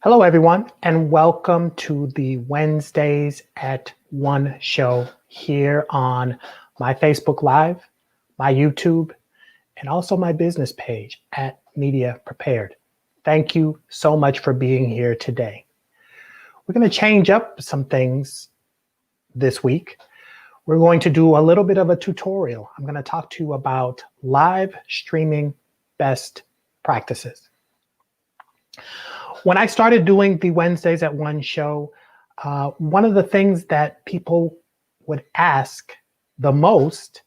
Hello, everyone, and welcome to the Wednesdays at 1 show here on my Facebook Live, my YouTube, and also my business page at Media Prepared. Thank you so much for being here today. We're going to change up some things this week. We're going to do a little bit of a tutorial. I'm going to talk to you about live streaming best practices. When I started doing the Wednesdays at 1 show, one of the things that people would ask the most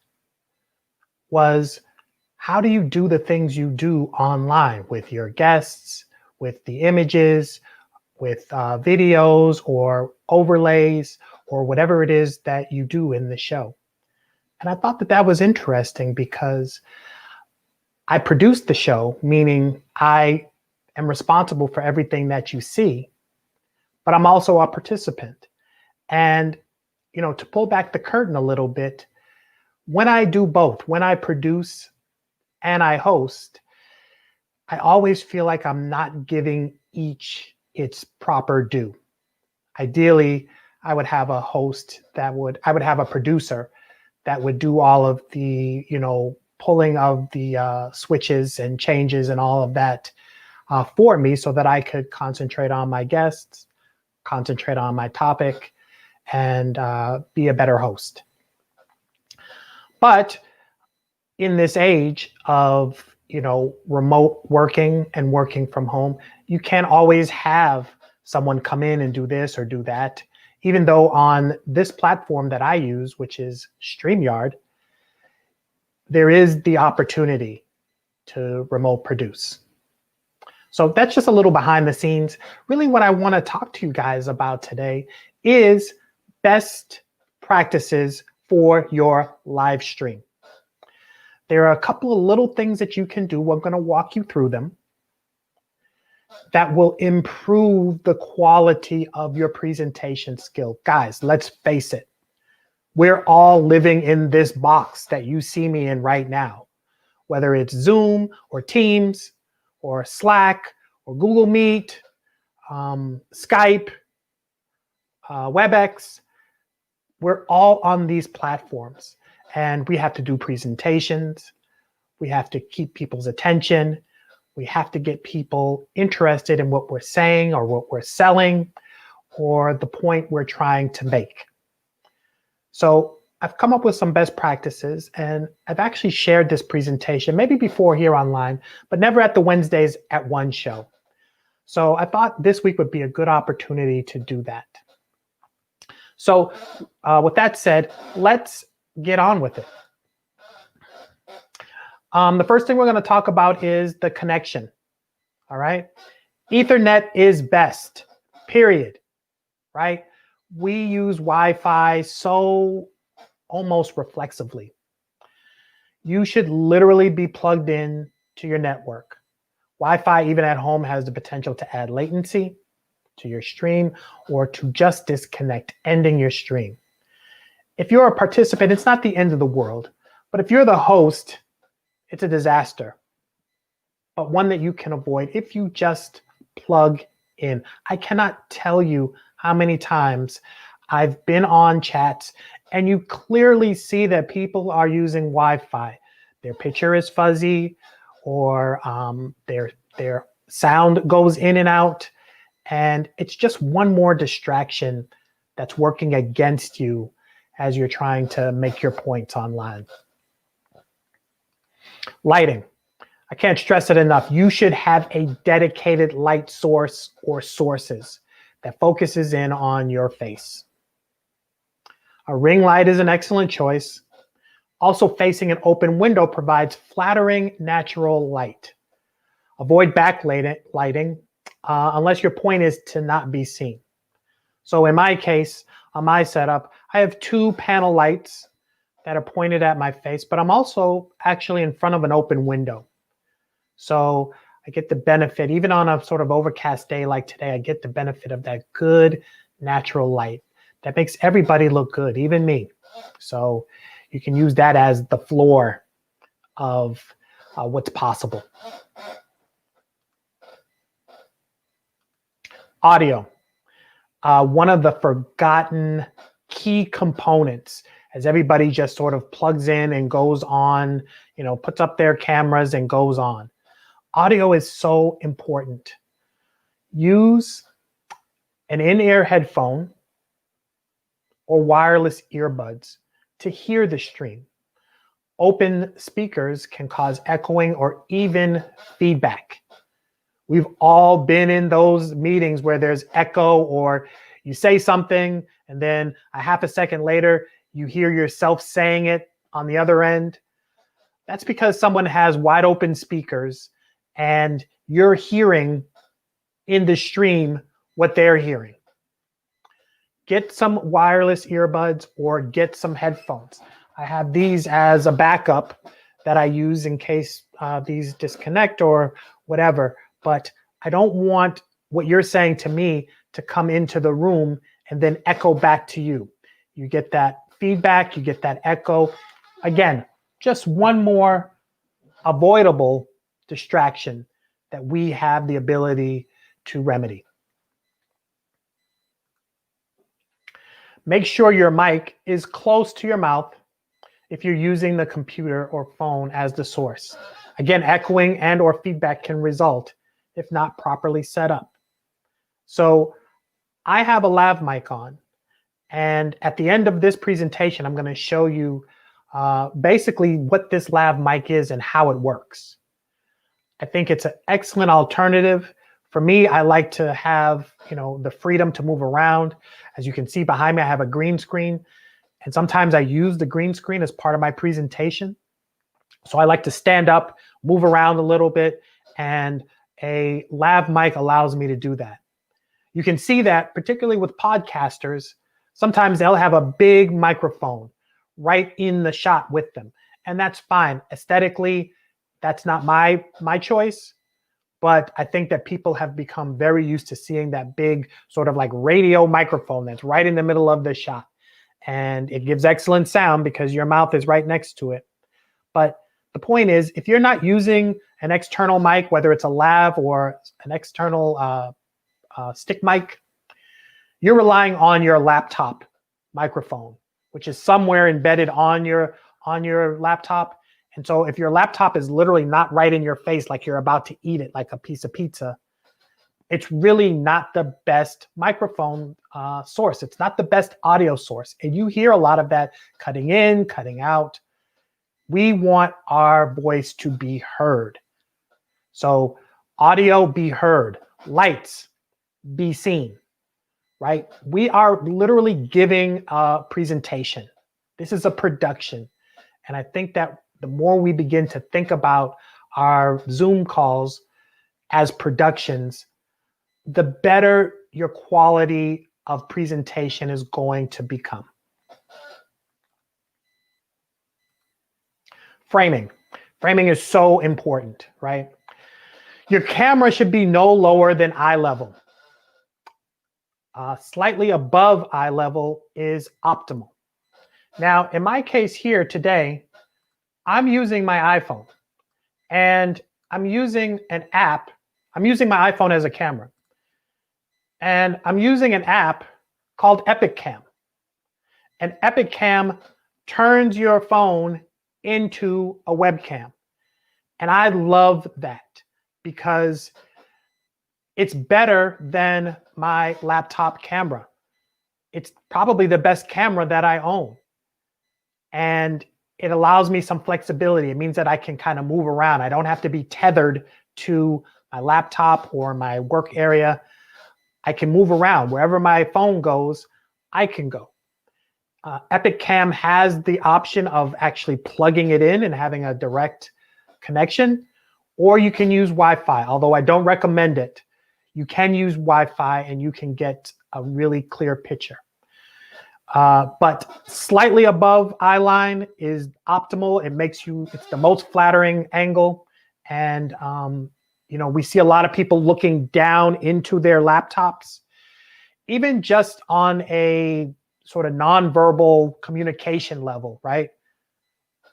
was, how do you do the things you do online with your guests, with the images, with videos or overlays, or whatever it is that you do in the show? And I thought that that was interesting because I produced the show, meaning I am responsible for everything that you see, but I'm also a participant. And, to pull back the curtain a little bit, when I do both, when I produce and I host, I always feel like I'm not giving each its proper due. Ideally, I would have a host I would have a producer that would do all of the, pulling of the switches and changes and all of that for me so that I could concentrate on my guests, concentrate on my topic, and be a better host. But in this age of, remote working and working from home, you can't always have someone come in and do this or do that. Even though on this platform that I use, which is StreamYard, there is the opportunity to remote produce. So that's just a little behind the scenes. Really what I want to talk to you guys about today is best practices for your live stream. There are a couple of little things that you can do. We're going to walk you through them that will improve the quality of your presentation skill. Guys, let's face it. We're all living in this box that you see me in right now, whether it's Zoom or Teams or Slack or Google Meet, Skype, WebEx. We're all on these platforms and we have to do presentations. We have to keep people's attention. We have to get people interested in what we're saying or what we're selling or the point we're trying to make. So I've come up with some best practices, and I've actually shared this presentation, maybe before here online, but never at the Wednesdays at 1 show. So I thought this week would be a good opportunity to do that. So with that said, let's get on with it. The first thing we're going to talk about is the connection. All right. Ethernet is best, period. Right? We use Wi-Fi so almost reflexively. You should literally be plugged in to your network. Wi-Fi, even at home, has the potential to add latency to your stream or to just disconnect, ending your stream. If you're a participant, it's not the end of the world. But if you're the host, it's a disaster. But one that you can avoid if you just plug in. I cannot tell you how many times I've been on chats and you clearly see that people are using Wi-Fi. Their picture is fuzzy or their sound goes in and out. And it's just one more distraction that's working against you as you're trying to make your points online. Lighting. I can't stress it enough. You should have a dedicated light source or sources that focuses in on your face. A ring light is an excellent choice. Also, facing an open window provides flattering natural light. Avoid backlighting unless your point is to not be seen. So in my case, on my setup, I have 2 panel lights that are pointed at my face, but I'm also actually in front of an open window. So I get the benefit, even on a sort of overcast day like today, I get the benefit of that good natural light that makes everybody look good, even me. So you can use that as the floor of what's possible. Audio, one of the forgotten key components as everybody just sort of plugs in and goes on, puts up their cameras and goes on. Audio is so important. Use an in-ear headphone or wireless earbuds to hear the stream. Open speakers can cause echoing or even feedback. We've all been in those meetings where there's echo, or you say something and then a half a second later, you hear yourself saying it on the other end. That's because someone has wide open speakers and you're hearing in the stream what they're hearing. Get some wireless earbuds or get some headphones. I have these as a backup that I use in case these disconnect or whatever, but I don't want what you're saying to me to come into the room and then echo back to you. You get that feedback, you get that echo. Again, just one more avoidable distraction that we have the ability to remedy. Make sure your mic is close to your mouth if you're using the computer or phone as the source. Again, echoing and or feedback can result if not properly set up. So I have a lav mic on, and at the end of this presentation, I'm going to show you basically what this lav mic is and how it works. I think it's an excellent alternative. For me, I like to have the freedom to move around. As you can see behind me, I have a green screen, and sometimes I use the green screen as part of my presentation. So I like to stand up, move around a little bit, and a lav mic allows me to do that. You can see that particularly with podcasters, sometimes they'll have a big microphone right in the shot with them, and that's fine. Aesthetically, that's not my choice, but I think that people have become very used to seeing that big sort of like radio microphone that's right in the middle of the shot. And it gives excellent sound because your mouth is right next to it. But the point is, if you're not using an external mic, whether it's a lav or an external stick mic, you're relying on your laptop microphone, which is somewhere embedded on your laptop. And so if your laptop is literally not right in your face, like you're about to eat it like a piece of pizza, it's really not the best microphone source. It's not the best audio source. And you hear a lot of that cutting in, cutting out. We want our voice to be heard. So audio, be heard. Lights, be seen, right? We are literally giving a presentation. This is a production. And I think that the more we begin to think about our Zoom calls as productions, the better your quality of presentation is going to become. Framing. Framing is so important, right? Your camera should be no lower than eye level. Slightly above eye level is optimal. Now, in my case here today, I'm using my iPhone and I'm using an app. I'm using my iPhone as a camera. And I'm using an app called Epic Cam. And Epic Cam turns your phone into a webcam. And I love that because it's better than my laptop camera. It's probably the best camera that I own. And it allows me some flexibility. It means that I can kind of move around. I don't have to be tethered to my laptop or my work area. I can move around. Wherever my phone goes, I can go. Epic Cam has the option of actually plugging it in and having a direct connection, or you can use Wi-Fi, although I don't recommend it. You can use Wi-Fi and you can get a really clear picture. But slightly above eye line is optimal. It's the most flattering angle. And, we see a lot of people looking down into their laptops, even just on a sort of nonverbal communication level, right?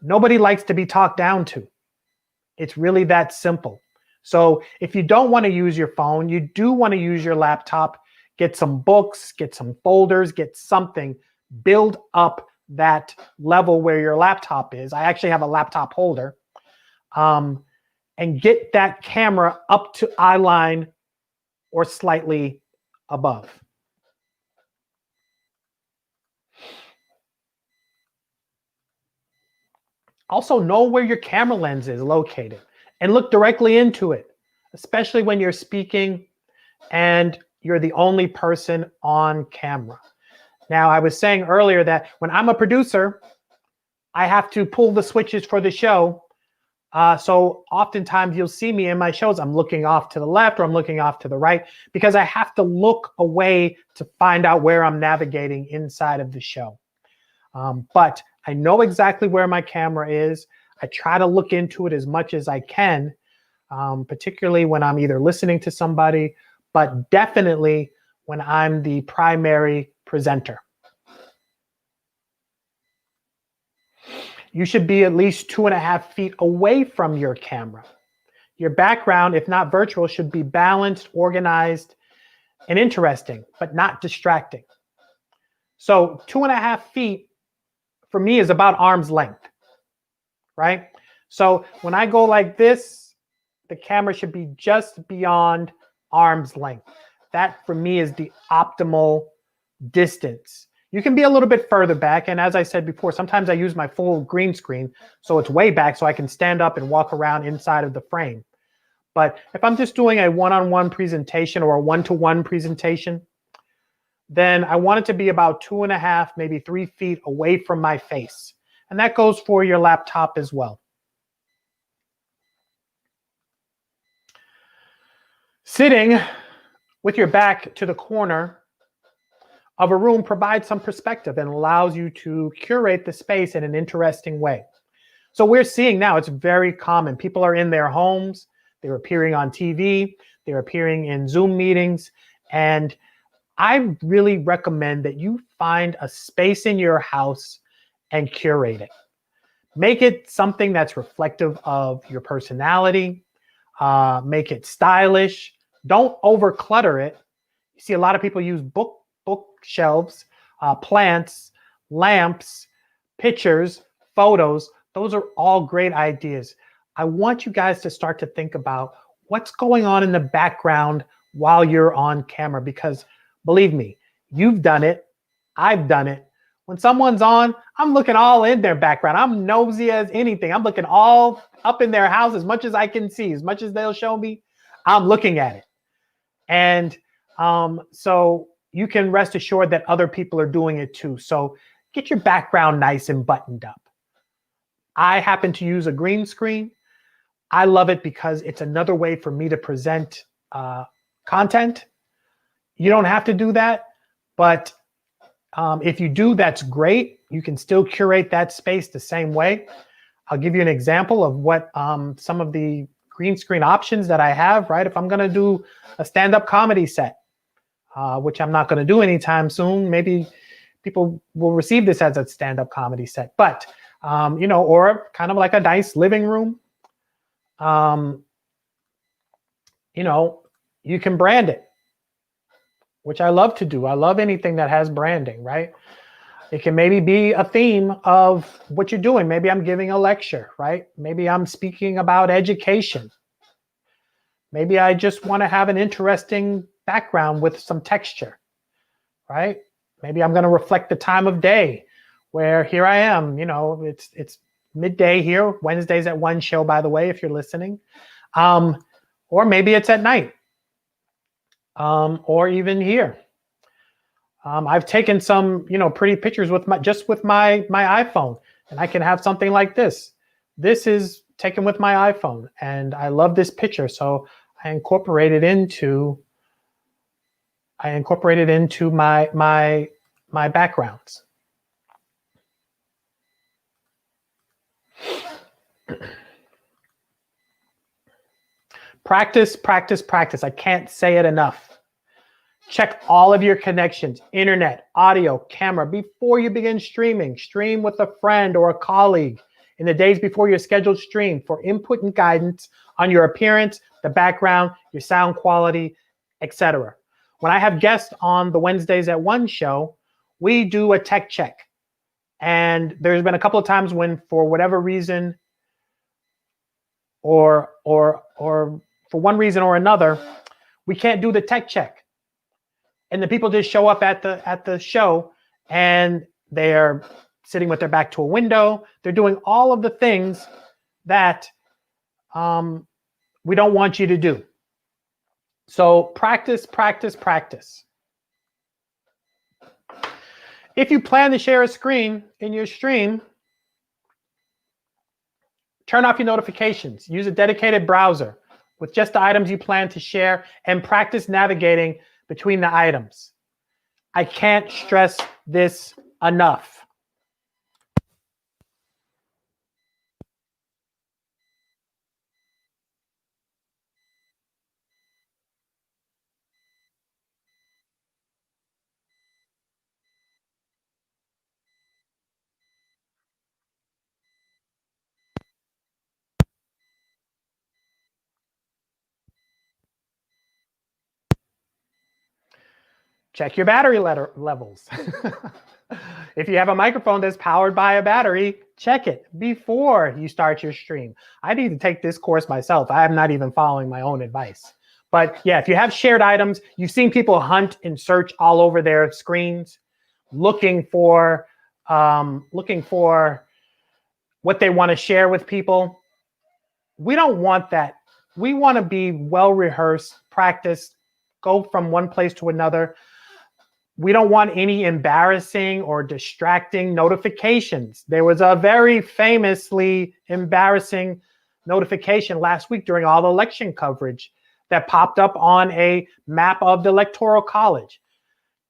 Nobody likes to be talked down to. It's really that simple. So if you don't want to use your phone, you do want to use your laptop, get some books, get some folders, get something, build up that level where your laptop is. I actually have a laptop holder. And get that camera up to eye line or slightly above. Also, know where your camera lens is located and look directly into it, especially when you're speaking and you're the only person on camera. Now, I was saying earlier that when I'm a producer, I have to pull the switches for the show. So oftentimes you'll see me in my shows, I'm looking off to the left or I'm looking off to the right because I have to look away to find out where I'm navigating inside of the show. But I know exactly where my camera is. I try to look into it as much as I can, particularly when I'm either listening to somebody, but definitely when I'm the primary presenter. You should be at least 2.5 feet away from your camera. Your background, if not virtual, should be balanced, organized, and interesting, but not distracting. So 2.5 feet for me is about arm's length, right? So when I go like this, the camera should be just beyond arm's length. That for me is the optimal distance. You can be a little bit further back. And as I said before, sometimes I use my full green screen. So it's way back so I can stand up and walk around inside of the frame. But if I'm just doing a one-on-one presentation or a one-to-one presentation, then I want it to be about 2.5, maybe 3 feet away from my face. And that goes for your laptop as well. Sitting with your back to the corner of a room provides some perspective and allows you to curate the space in an interesting way. So we're seeing now, it's very common. People are in their homes, they're appearing on TV, they're appearing in Zoom meetings, and I really recommend that you find a space in your house and curate it. Make it something that's reflective of your personality. Make it stylish. Don't overclutter it. You see a lot of people use bookshelves, plants, lamps, pictures, photos. Those are all great ideas. I want you guys to start to think about what's going on in the background while you're on camera, because believe me, you've done it. I've done it. When someone's on, I'm looking all in their background. I'm nosy as anything. I'm looking all up in their house as much as I can see, as much as they'll show me, I'm looking at it. And so you can rest assured that other people are doing it too. So get your background nice and buttoned up. I happen to use a green screen. I love it because it's another way for me to present content. You don't have to do that, but if you do, that's great. You can still curate that space the same way. I'll give you an example of what some of the green screen options that I have, right? If I'm gonna do a stand-up comedy set, which I'm not gonna do anytime soon, maybe people will receive this as a stand-up comedy set, but you know, or kind of like a nice living room, you know, you can brand it, which I love to do. I love anything that has branding, right? It can maybe be a theme of what you're doing. Maybe I'm giving a lecture, right? Maybe I'm speaking about education. Maybe I just want to have an interesting background with some texture, right? Maybe I'm going to reflect the time of day where here I am, you know, it's midday here, Wednesdays at 1 show, by the way, if you're listening. Or maybe it's at night. Or even here. I've taken some, you know, pretty pictures with my iPhone, and I can have something like this. This is taken with my iPhone, and I love this picture, so I incorporate it into my backgrounds. Practice, practice, practice. I can't say it enough. Check all of your connections, internet, audio, camera, before you begin streaming. Stream with a friend or a colleague in the days before your scheduled stream for input and guidance on your appearance, the background, your sound quality, etc. when I have guests on the Wednesdays at 1 show, we do a tech check. And there's been a couple of times when, for whatever reason, or for one reason or another, we can't do the tech check. And the people just show up at the show, and they're sitting with their back to a window. They're doing all of the things that we don't want you to do. So practice, practice, practice. If you plan to share a screen in your stream, turn off your notifications. Use a dedicated browser with just the items you plan to share, and practice navigating between the items. I can't stress this enough. Check your battery levels. If you have a microphone that's powered by a battery, check it before you start your stream. I need to take this course myself. I am not even following my own advice. But yeah, if you have shared items, you've seen people hunt and search all over their screens, looking for what they want to share with people. We don't want that. We want to be well rehearsed, practiced, go from one place to another. We don't want any embarrassing or distracting notifications. There was a very famously embarrassing notification last week during all the election coverage that popped up on a map of the Electoral College.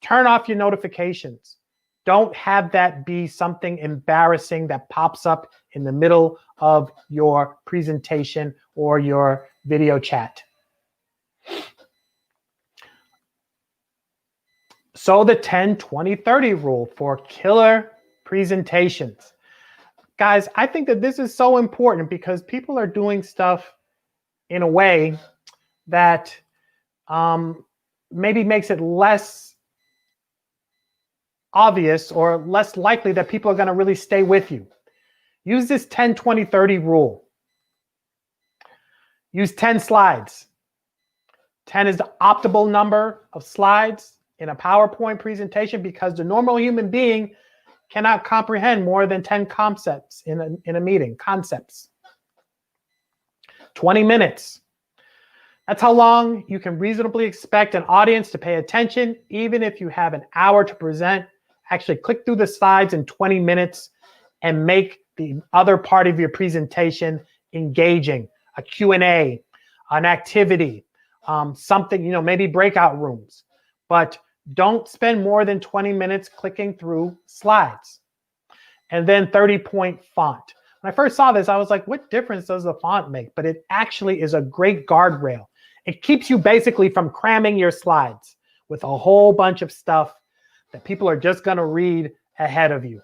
Turn off your notifications. Don't have that be something embarrassing that pops up in the middle of your presentation or your video chat. So the 10, 20, 30 rule for killer presentations. Guys, I think that this is so important because people are doing stuff in a way that maybe makes it less obvious or less likely that people are going to really stay with you. Use this 10, 20, 30 rule. Use 10 slides. 10 is the optimal number of slides in a PowerPoint presentation because the normal human being cannot comprehend more than 10 concepts in a meeting, concepts. 20 minutes. That's how long you can reasonably expect an audience to pay attention, even if you have an hour to present. Actually click through the slides in 20 minutes and make the other part of your presentation engaging. A Q&A, an activity, something, maybe breakout rooms. But don't spend more than 20 minutes clicking through slides. And then 30-point font. When I first saw this, I was like, what difference does the font make? But it actually is a great guardrail. It keeps you basically from cramming your slides with a whole bunch of stuff that people are just going to read ahead of you.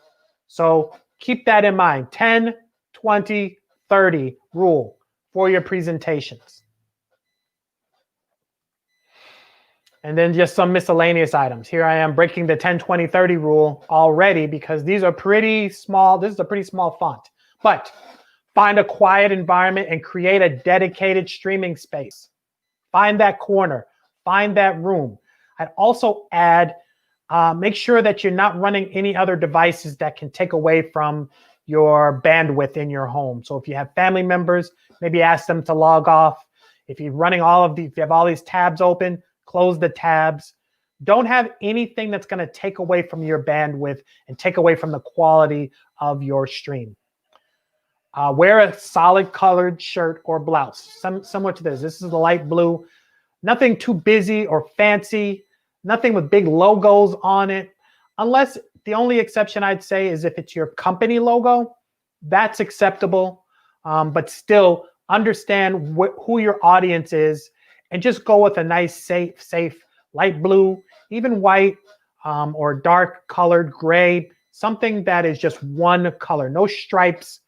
So keep that in mind. 10, 20, 30 rule for your presentations. And then just some miscellaneous items. Here I am breaking the 10, 20, 30 rule already because these are pretty small. This is a pretty small font. But find a quiet environment and create a dedicated streaming space. Find that corner. Find that room. I'd also add, make sure that you're not running any other devices that can take away from your bandwidth in your home. So if you have family members, maybe ask them to log off. If you're running if you have all these tabs open, close the tabs. Don't have anything that's going to take away from your bandwidth and take away from the quality of your stream. Wear a solid colored shirt or blouse, similar to this. This is the light blue. Nothing too busy or fancy. Nothing with big logos on it. Unless the only exception I'd say is if it's your company logo, that's acceptable. But still understand who your audience is. And just go with a nice, safe light blue, even white, or dark colored gray, something that is just one color, no stripes,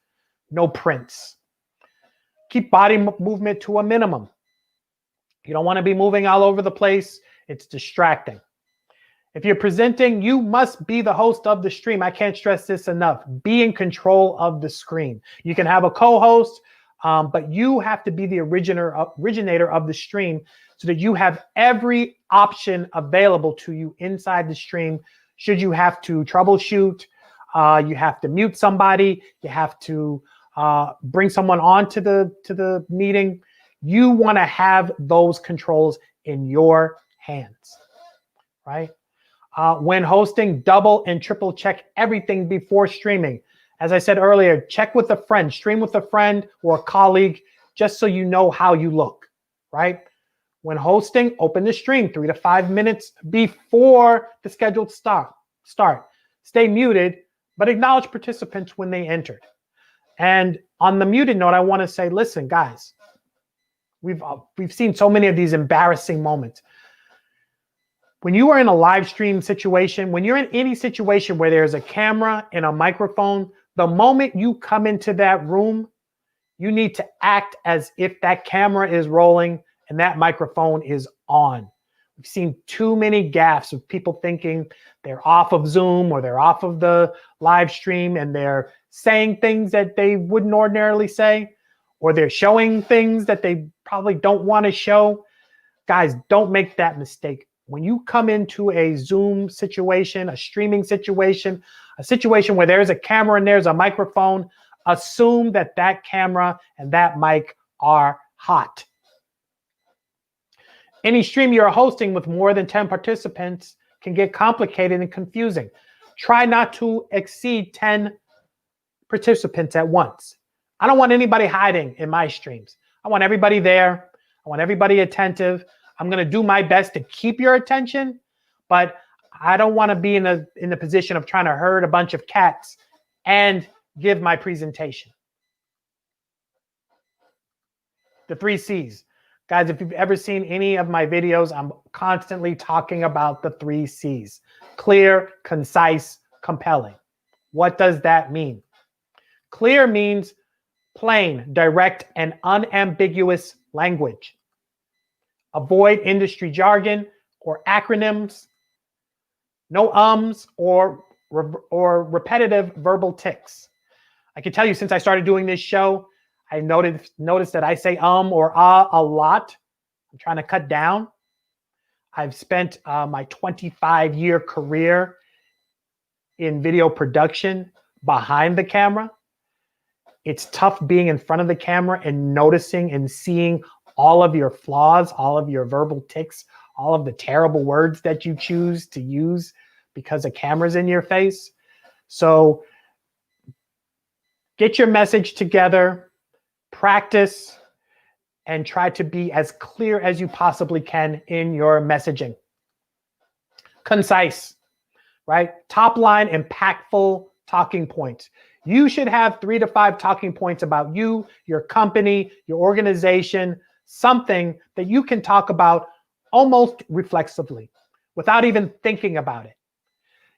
no prints. Keep body movement to a minimum. You don't want to be moving all over the place It's distracting. If you're presenting, you must be the host of the stream. I can't stress this enough. Be in control of the screen. You can have a co-host, but you have to be the originator of the stream so that you have every option available to you inside the stream. Should you have to troubleshoot, you have to mute somebody, you have to bring someone on to the meeting. You want to have those controls in your hands, right? When hosting, double and triple check everything before streaming. As I said earlier, check with a friend, stream with a friend or a colleague, just so you know how you look, right? When hosting, open the stream 3 to 5 minutes before the scheduled start. Stay muted, but acknowledge participants when they entered. And on the muted note, I want to say, listen, guys, we've seen so many of these embarrassing moments. When you are in a live stream situation, when you're in any situation where there's a camera and a microphone, the moment you come into that room, you need to act as if that camera is rolling and that microphone is on. We've seen too many gaffes of people thinking they're off of Zoom or they're off of the live stream and they're saying things that they wouldn't ordinarily say, or they're showing things that they probably don't want to show. Guys, don't make that mistake. When you come into a Zoom situation, a streaming situation, a situation where there's a camera and there's a microphone, assume that that camera and that mic are hot. Any stream you're hosting with more than 10 participants can get complicated and confusing. Try not to exceed 10 participants at once. I don't want anybody hiding in my streams. I want everybody there. I want everybody attentive. I'm going to do my best to keep your attention, but I don't want to be in the position of trying to herd a bunch of cats and give my presentation. The 3 C's. Guys, if you've ever seen any of my videos, I'm constantly talking about the 3 C's. Clear, concise, compelling. What does that mean? Clear means plain, direct, and unambiguous language. Avoid industry jargon or acronyms. No ums or repetitive verbal tics. I can tell you, since I started doing this show, I noticed that I say or a lot. I'm trying to cut down. I've spent my 25-year career in video production behind the camera. It's tough being in front of the camera and noticing and seeing all of your flaws, all of your verbal tics, all of the terrible words that you choose to use because a camera's in your face. So get your message together, practice, and try to be as clear as you possibly can in your messaging. Concise, right? Top line, impactful talking points. You should have 3 to 5 talking points about you, your company, your organization, something that you can talk about almost reflexively without even thinking about it.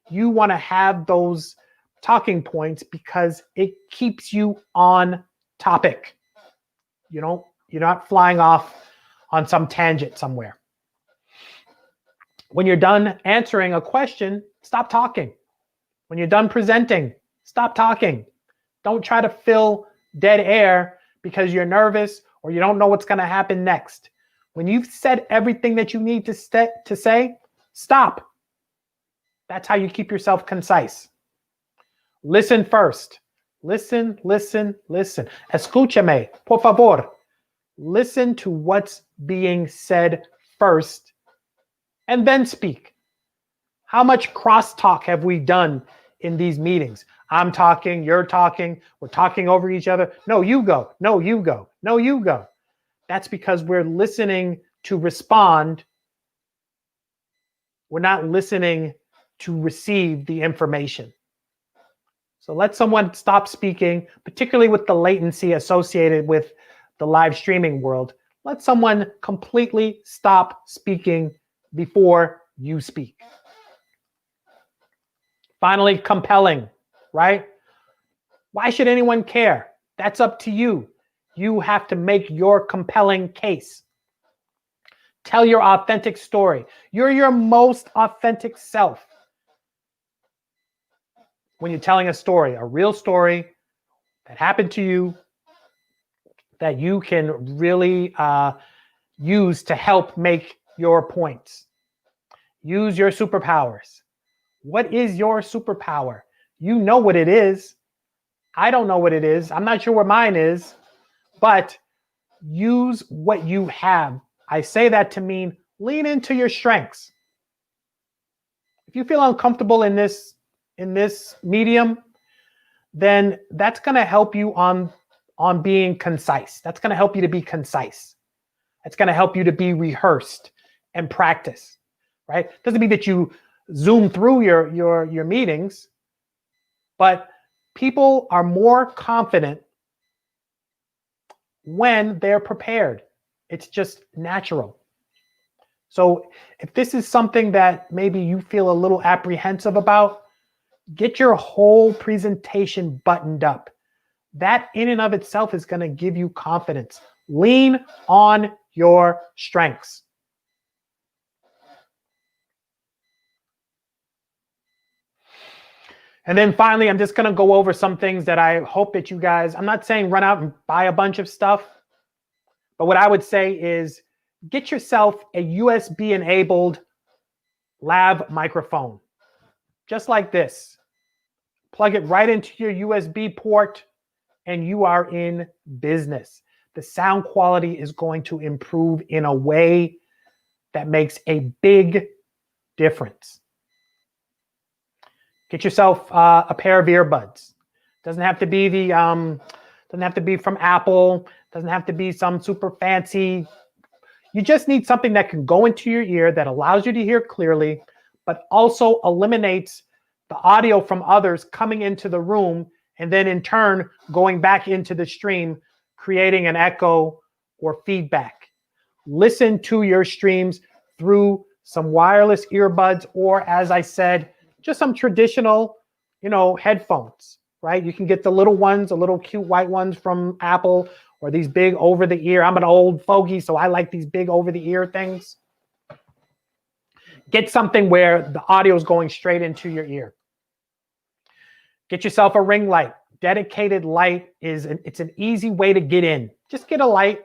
You want to have those talking points because it keeps you on topic. You're not flying off on some tangent somewhere. When you're done answering a question, stop talking. When you're done presenting, stop talking. Don't try to fill dead air because you're nervous or you don't know what's going to happen next. When you've said everything that you need to say, stop. That's how you keep yourself concise. Listen first. Listen, listen, listen. Escúchame, por favor. Listen to what's being said first and then speak. How much crosstalk have we done in these meetings? I'm talking, you're talking, we're talking over each other. No, you go. No, you go. No, you go. That's because we're listening to respond. We're not listening to receive the information. So let someone stop speaking, particularly with the latency associated with the live streaming world. Let someone completely stop speaking before you speak. Finally, compelling, right? Why should anyone care? That's up to you. You have to make your compelling case. Tell your authentic story. You're your most authentic self when you're telling a story, a real story that happened to you that you can really use to help make your points. Use your superpowers. What is your superpower? You know what it is. I don't know what it is. I'm not sure what mine is, but use what you have. I say that to mean lean into your strengths. If you feel uncomfortable in this medium, then that's going to help you on being concise. That's going to help you to be concise. That's going to help you to be rehearsed and practice, right? Doesn't mean that you zoom through your meetings, but people are more confident when they're prepared. It's just natural. So if this is something that maybe you feel a little apprehensive about, get your whole presentation buttoned up. That in and of itself is going to give you confidence. Lean on your strengths. And then finally, I'm just going to go over some things that I hope that you guys, I'm not saying run out and buy a bunch of stuff, but what I would say is get yourself a USB enabled lav microphone, just like this. Plug it right into your USB port and you are in business. The sound quality is going to improve in a way that makes a big difference. Get yourself a pair of earbuds. Doesn't have to be doesn't have to be from Apple. Doesn't have to be some super fancy. You just need something that can go into your ear that allows you to hear clearly, but also eliminates the audio from others coming into the room and then in turn going back into the stream, creating an echo or feedback. Listen to your streams through some wireless earbuds, or as I said, just some traditional, headphones, right? You can get the little ones, the little cute white ones from Apple, or these big over the ear. I'm an old fogey, so I like these big over the ear things. Get something where the audio is going straight into your ear. Get yourself a ring light. Dedicated light it's an easy way to get in. Just get a light,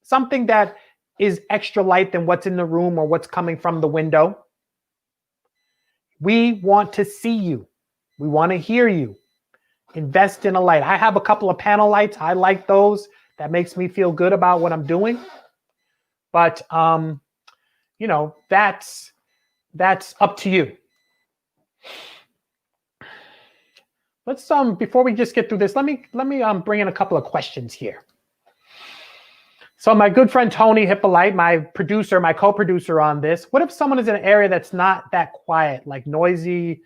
something that is extra light than what's in the room or what's coming from the window. We want to see you. We want to hear you. Invest in a light. I have a couple of panel lights. I like those. That makes me feel good about what I'm doing. But that's up to you. Let's before we just get through this, let me bring in a couple of questions here. So my good friend Tony Hippolyte, my producer, my co-producer on this, what if someone is in an area that's not that quiet, like noisy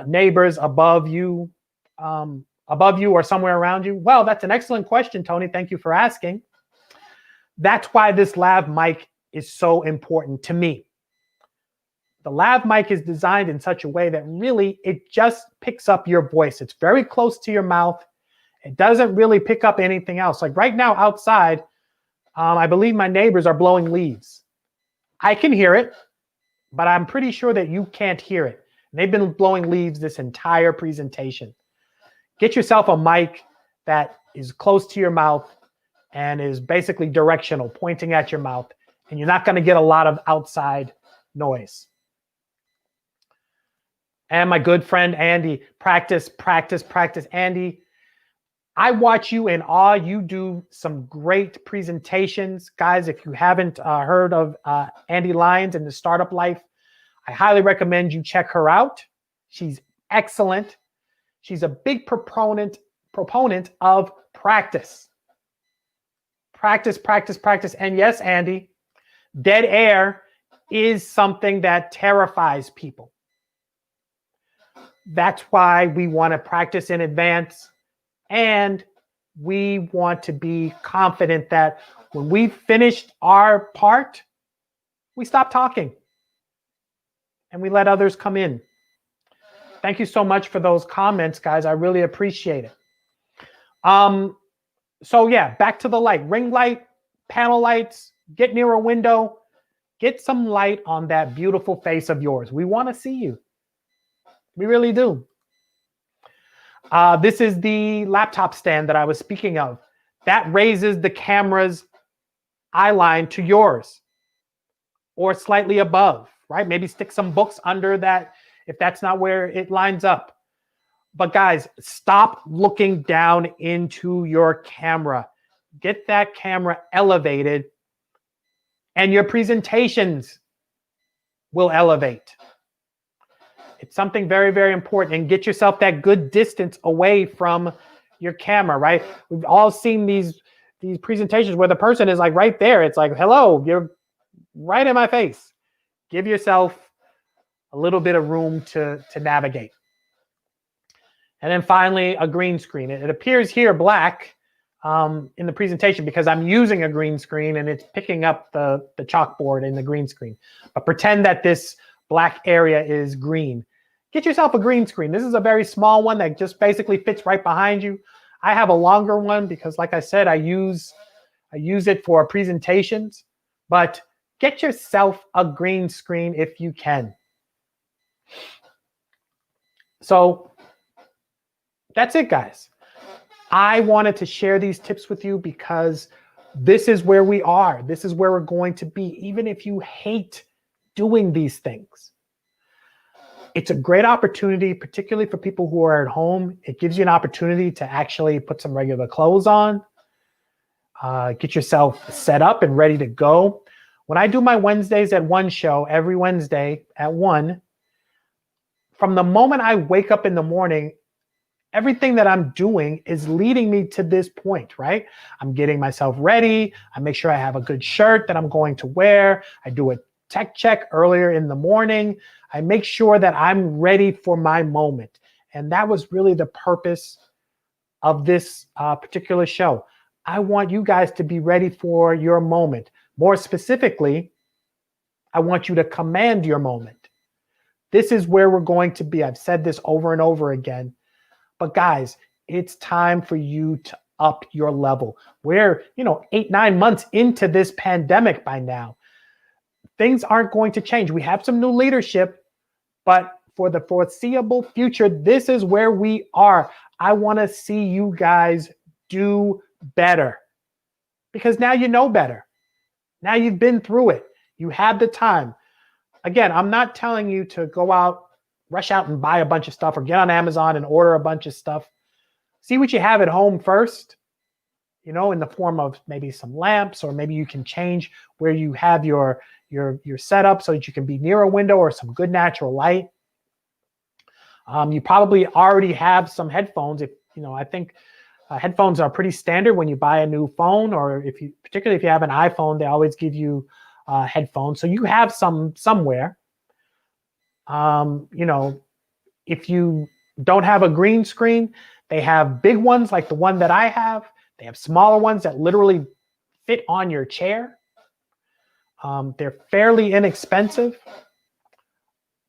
neighbors above you or somewhere around you? Well, that's an excellent question, Tony. Thank you for asking. That's why this lav mic is so important to me. The lav mic is designed in such a way that really it just picks up your voice. It's very close to your mouth. It doesn't really pick up anything else. Like right now outside, I believe my neighbors are blowing leaves. I can hear it, but I'm pretty sure that you can't hear it. And they've been blowing leaves this entire presentation. Get yourself a mic that is close to your mouth and is basically directional, pointing at your mouth, and you're not going to get a lot of outside noise. And my good friend Andy, practice, practice, practice. Andy, I watch you in awe. You do some great presentations. Guys, if you haven't heard of Andy Lyons and the Startup Life, I highly recommend you check her out. She's excellent. She's a big proponent of practice. Practice, practice, practice. And yes, Andy, dead air is something that terrifies people. That's why we want to practice in advance. And we want to be confident that when we've finished our part, we stop talking and we let others come in. Thank you so much for those comments, guys. I really appreciate it. So yeah, back to the light. Ring light, panel lights, get near a window. Get some light on that beautiful face of yours. We want to see you. We really do. This is the laptop stand that I was speaking of. That raises the camera's eye line to yours or slightly above, right? Maybe stick some books under that if that's not where it lines up. But guys, stop looking down into your camera. Get that camera elevated and your presentations will elevate. It's something very, very important. And get yourself that good distance away from your camera, right? We've all seen these presentations where the person is like right there. It's like, hello, you're right in my face. Give yourself a little bit of room to navigate. And then finally, a green screen. It appears here black in the presentation because I'm using a green screen and it's picking up the chalkboard in the green screen. But pretend that this black area is green. Get yourself a green screen. This is a very small one that just basically fits right behind you. I have a longer one because, like I said, I use it for presentations. But get yourself a green screen if you can. So that's it, guys. I wanted to share these tips with you because this is where we are. This is where we're going to be, even if you hate doing these things. It's a great opportunity, particularly for people who are at home. It gives you an opportunity to actually put some regular clothes on, get yourself set up and ready to go. When I do my Wednesdays at 1 show, every Wednesday at 1, from the moment I wake up in the morning, everything that I'm doing is leading me to this point, right? I'm getting myself ready. I make sure I have a good shirt that I'm going to wear. I do a tech check earlier in the morning. I make sure that I'm ready for my moment. And that was really the purpose of this particular show. I want you guys to be ready for your moment. More specifically, I want you to command your moment. This is where we're going to be. I've said this over and over again. But guys, it's time for you to up your level. We're, 8-9 months into this pandemic by now. Things aren't going to change. We have some new leadership, but for the foreseeable future, this is where we are. I want to see you guys do better because now you know better. Now you've been through it. You have the time. Again, I'm not telling you to go out, rush out and buy a bunch of stuff or get on Amazon and order a bunch of stuff. See what you have at home first, in the form of maybe some lamps, or maybe you can change where you have your setup so that you can be near a window or some good natural light. You probably already have some headphones. I think headphones are pretty standard when you buy a new phone, or particularly if you have an iPhone, they always give you headphones. So you have some somewhere. If you don't have a green screen, they have big ones like the one that I have. They have smaller ones that literally fit on your chair. They're fairly inexpensive.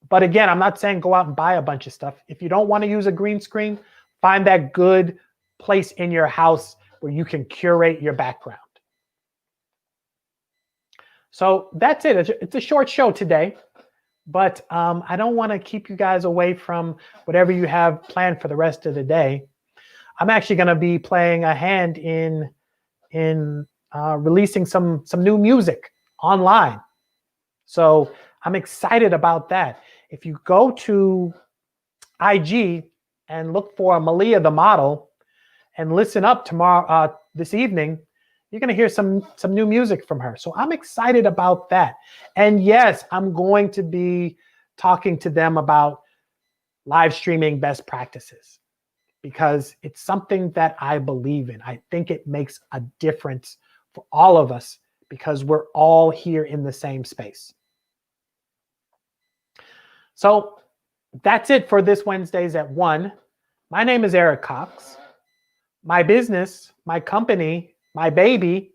But again, I'm not saying go out and buy a bunch of stuff. If you don't want to use a green screen, find that good place in your house where you can curate your background. So that's it. It's a short show today. But I don't want to keep you guys away from whatever you have planned for the rest of the day. I'm actually going to be playing a hand in releasing some new music online. So I'm excited about that. If you go to IG and look for Malia the model and listen up tomorrow, this evening, you're going to hear some new music from her. So I'm excited about that. And yes, I'm going to be talking to them about live streaming best practices because it's something that I believe in. I think it makes a difference for all of us because we're all here in the same space. So that's it for this Wednesdays at 1. My name is Eric Cox. My business, my company, my baby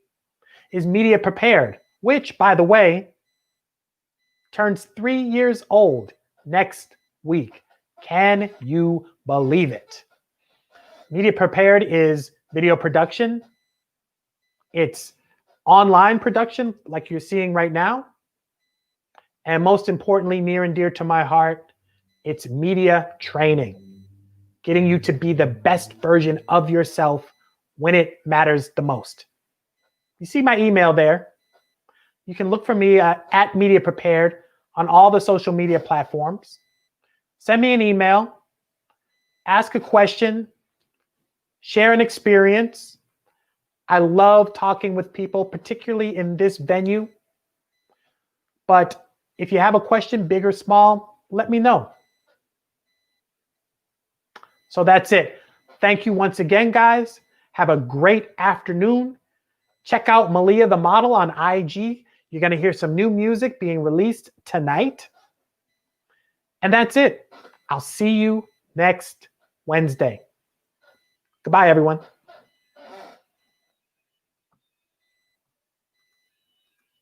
is Media Prepared, which, by the way, turns 3 years old next week. Can you believe it? Media Prepared is video production. It's online production like you're seeing right now. And most importantly, near and dear to my heart, it's media training, getting you to be the best version of yourself when it matters the most. You see my email there. You can look for me at Media Prepared on all the social media platforms. Send me an email, ask a question, share an experience. I love talking with people, particularly in this venue. But if you have a question, big or small, let me know. So that's it. Thank you once again, guys. Have a great afternoon. Check out Malia the Model on IG. You're going to hear some new music being released tonight. And that's it. I'll see you next Wednesday. Goodbye, everyone.